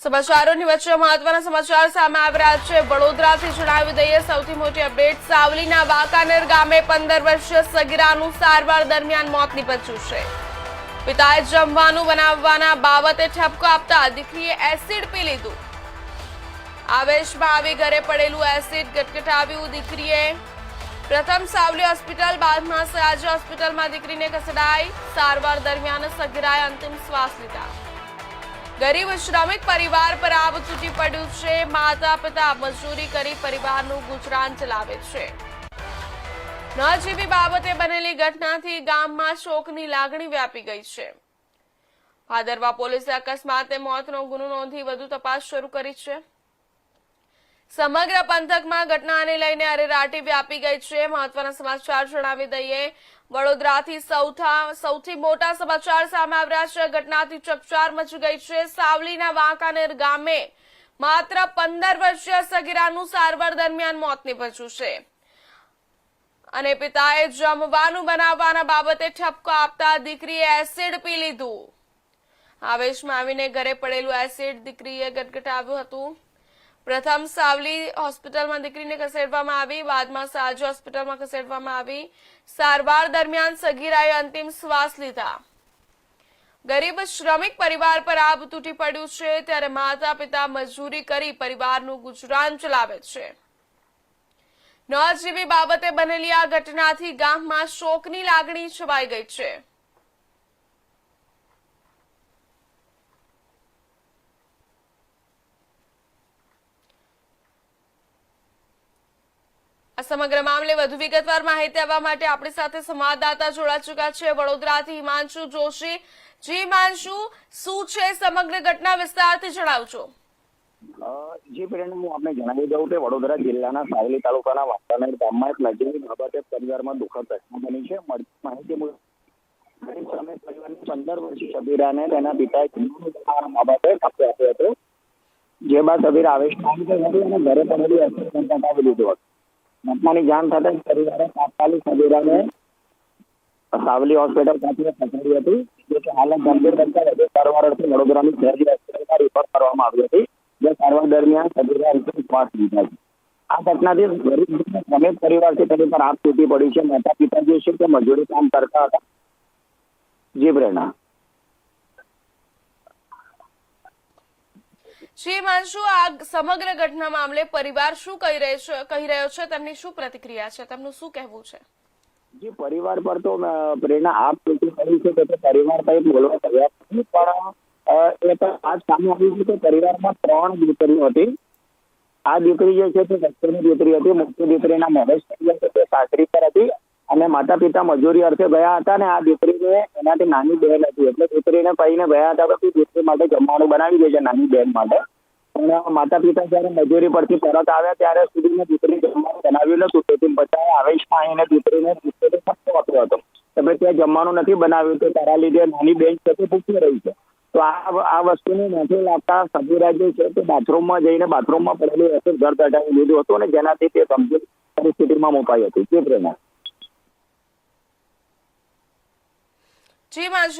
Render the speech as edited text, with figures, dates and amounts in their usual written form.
સમાચારોની વચ્ચે મહત્વના સમાચાર સામે આવી રહ્યા છે। વડોદરાથી જણાવી દઈએ સૌથી મોટી અપડેટ। સાવલીના વાંકાનેર ગામે 15 વર્ષીય સગીરાનું સારવાર દરમિયાન મોત નીપજ્યું છે। પિતાએ જમવાનું બનાવવાના બાબતે ઠપકો આપતા દીકરીએ એસિડ પી લીધું। આવેશમાં આવી ઘરે પડેલું એસિડ ગટગટાવ્યું। દીકરીએ પ્રથમ સાવલી હોસ્પિટલ, બાદમાં સયાજી હોસ્પિટલમાં દીકરીને ખસેડાઈ। સારવાર દરમિયાન સગીરાએ અંતિમ શ્વાસ લીધા। ગરીબ શ્રમિક પરિવાર પર આબ તૂટી પડ્યું છે। માતા પિતા મજૂરી કરી પરિવારનું ગુજરાન ચલાવે છે। નજીવી બાબતે બનેલી ઘટનાથી ગામમાં શોકની લાગણી વ્યાપી ગઈ છે। ભાદરવા પોલીસે અકસ્માતે મોતનો ગુનો નોંધી વધુ તપાસ શરૂ કરી છે। સમગ્ર પંથકમાં ઘટનાને લઈને અરેરાટી વ્યાપી ગઈ છે। મહત્વના સમાચાર જણાવી દઈએ। વડોદરાથી સૌથી મોટા સમાચાર સામે આવી રહ્યા છે। ઘટનાથી ચકચાર મચી ગઈ છે। સાવલીના વાંકાનેર ગામે માત્ર 15 વર્ષીય સગીરાનું સારવાર દરમિયાન મોત નીપજ્યું છે અને પિતાએ જમવાનું બનાવવાના બાબતે ઠપકો આપતા દીકરીએ એસિડ પી લીધું। આવેશમાં આવીને ઘરે પડેલું એસિડ દીકરીએ ગટગટાવ્યું હતું। પ્રથમ સાવલી હોસ્પિટલમાં દીકરીને ખસેડવામાં આવી, બાદમાં સયાજી હોસ્પિટલમાં ખસેડવામાં આવી। સારવાર દરમિયાન સગીરાએ અંતિમ શ્વાસ લીધા। ગરીબ શ્રમિક પરિવાર પર આબ તૂટી પડ્યું છે, ત્યારે માતા પિતા મજૂરી કરી પરિવારનું ગુજરાન ચલાવે છે। નજીવી બાબતે બનેલી આ ઘટનાથી ગામમાં શોકની લાગણી છવાઈ ગઈ છે। આ સમગ્ર મામલે વધુ વિગતવાર માહિતી આપવા માટે આપણી સાથે સંવાદદાતા જોડાઈ ચૂક્યા છે વડોદરાથી હિમાંશુ જોશી। જી હિમાંશુ, શું છે સમગ્ર ઘટના, વિસ્તારથી જણાવજો। જે પરિણામ હું આપને જણાવી દઉં કે વડોદરા જિલ્લાના સાવલી તાલુકાના વાંકાનેર ગામમાં એક નજીવી બાબતે પરિવારમાં દુઃખદ ઘટના બની છે। મળતી માહિતી મુજબ પરિવારની 15 વર્ષીય સગીરાને તેના પિતાએ જમવાનું બનાવવાના બાબતે ઠપકો આપ્યો હતો, જે બાદ સગીરા આવેશમાં આવી ગઈ હતી અને ઘરે પડેલું એસિડ ગટગટાવી લીધું હતું। ઘટનાની જાણ થતાં પરિવારે તાત્કાલિક સગીરાને સાવલી હોસ્પિટલ ખાતે ખસેડી હતી, જે હાલત ગંભીર બનતા વધુ સારવાર અર્થે વડોદરાની સયાજી હોસ્પિટલમાં રિફર કરવામાં આવી હતી, જે સારવાર દરમિયાન સગીરાએ અંતિમ શ્વાસ લીધા છે। આ ઘટનાથી ગરીબ શ્રમિક પરિવારથી તેની પર આગ તૂટી પડી છે। માતા પિતા જે છે તે મજૂરી કામ કરતા હતા। જી પ્રેરણા। જી હિમાંશુ, આ સમગ્ર ઘટના મામલે પરિવાર શું કહી રહ્યો છે, તેમની શું પ્રતિક્રિયા છે, તેમનું શું કહેવું છે? જે પરિવાર પર તો પ્રેરણા આપ તૂટી પડી છે, તો પરિવાર કઈ બોલવા તૈયાર નથી, પણ એ તો આજ સામે આવ્યું છે કે પરિવારમાં 3 દીકરીઓ હતી। આ દીકરી જે છે તે દક્ષિણની દીકરી હતી। મોટી દીકરીના મેરેજ થઈ ગયા છે, તે સાસરી પર હતી અને માતા પિતા મજૂરી અર્થે ગયા હતા અને આ દીકરીને એનાથી નાની બહેન હતી, એટલે દીકરીને કહીને ગયા હતા કે દીકરી માટે જમવાનું બનાવી દેજે નાની બહેન માટે। પણ માતા પિતા જયારે મજૂરી પરથી પરત આવ્યા ત્યારે સુધી દીકરી જમવાનું બનાવ્યું નતું, તેથી પછી આવેશમાં આવીને દીકરીને ઠપકો આપ્યો હતો કે ભાઈ ત્યાં જમવાનું નથી બનાવ્યું તો તારા લીધે નાની બહેન છે તે ભૂખી રહી છે। તો આ વસ્તુને નથી લાગતા સગીરા જે છે તે બાથરૂમમાં જઈને બાથરૂમમાં પડેલું એસિડ ગટગટાવી લીધું હતું અને જેનાથી તે ગંભીર પરિસ્થિતિમાં મુકાઈ હતી। તે પ્રેરણા। જી હિમાંશુ।